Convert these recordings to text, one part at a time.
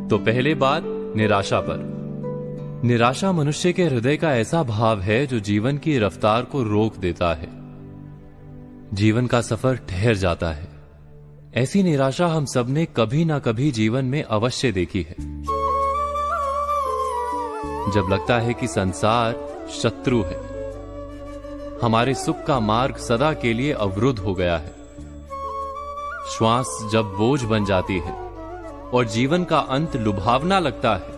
तो पहले बात निराशा पर। निराशा मनुष्य के हृदय का ऐसा भाव है जो जीवन की रफ्तार को रोक देता है, जीवन का सफर ठहर जाता है। ऐसी निराशा हम सबने कभी ना कभी जीवन में अवश्य देखी है। जब लगता है कि संसार शत्रु है, हमारे सुख का मार्ग सदा के लिए अवरुद्ध हो गया है, श्वास जब बोझ बन जाती है और जीवन का अंत लुभावना लगता है,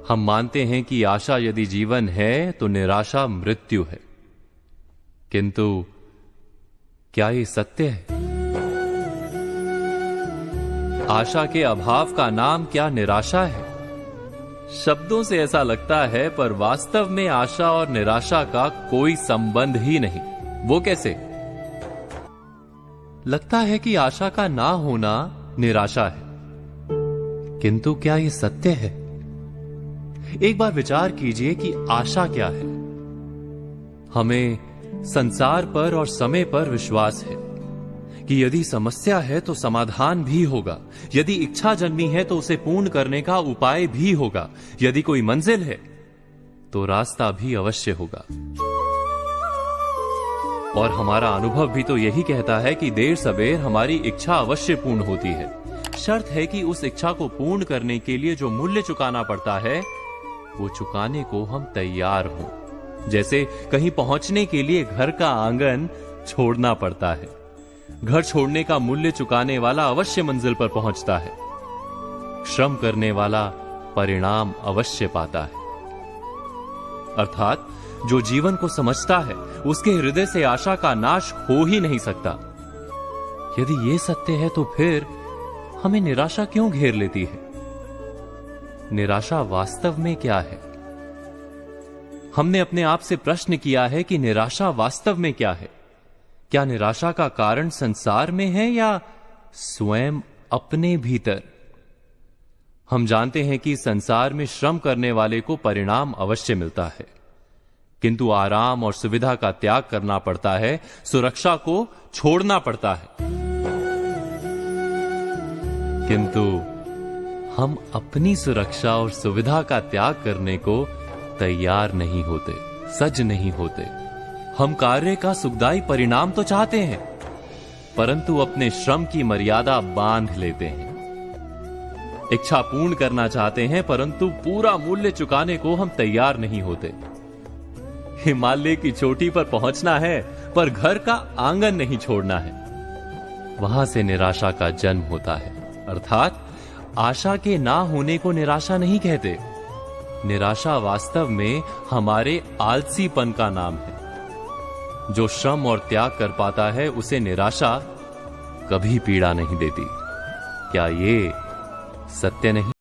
हम मानते हैं कि आशा यदि जीवन है तो निराशा मृत्यु है। किंतु क्या ये सत्य है? आशा के अभाव का नाम क्या निराशा है? शब्दों से ऐसा लगता है, पर वास्तव में आशा और निराशा का कोई संबंध ही नहीं। वो कैसे? लगता है कि आशा का ना होना निराशा है, किंतु क्या ये सत्य है? एक बार विचार कीजिए कि आशा क्या है। हमें संसार पर और समय पर विश्वास है कि यदि समस्या है तो समाधान भी होगा, यदि इच्छा जन्मी है तो उसे पूर्ण करने का उपाय भी होगा, यदि कोई मंजिल है तो रास्ता भी अवश्य होगा। और हमारा अनुभव भी तो यही कहता है कि देर सवेर हमारी इच्छा अवश्य पूर्ण होती है। शर्त है कि उस इच्छा को पूर्ण करने के लिए जो मूल्य चुकाना पड़ता है वो चुकाने को हम तैयार हों। जैसे कहीं पहुंचने के लिए घर का आंगन छोड़ना पड़ता है। घर छोड़ने का मूल्य चुकाने वाला अवश्य मंजिल पर पहुंचता है। श्रम करने वाला परिणाम अवश्य पाता है। अर्थात जो जीवन को समझता है उसके हृदय से आशा का नाश हो ही नहीं सकता। यदि ये सत्य है तो फिर हमें निराशा क्यों घेर लेती है? निराशा वास्तव में क्या है? हमने अपने आप से प्रश्न किया है कि निराशा वास्तव में क्या है? क्या निराशा का कारण संसार में है या स्वयं अपने भीतर? हम जानते हैं कि संसार में श्रम करने वाले को परिणाम अवश्य मिलता है, किंतु आराम और सुविधा का त्याग करना पड़ता है, सुरक्षा को छोड़ना पड़ता है। किंतु हम अपनी सुरक्षा और सुविधा का त्याग करने को तैयार नहीं होते, सज नहीं होते। हम कार्य का सुखदायी परिणाम तो चाहते हैं, परंतु अपने श्रम की मर्यादा बांध लेते हैं। इच्छा पूर्ण करना चाहते हैं, परंतु पूरा मूल्य चुकाने को हम तैयार नहीं होते। हिमालय की चोटी पर पहुंचना है, पर घर का आंगन नहीं छोड़ना है। वहां से निराशा का जन्म होता है। अर्थात आशा के ना होने को निराशा नहीं कहते। निराशा वास्तव में हमारे आलसीपन का नाम है। जो श्रम और त्याग कर पाता है उसे निराशा कभी पीड़ा नहीं देती। क्या ये सत्य नहीं?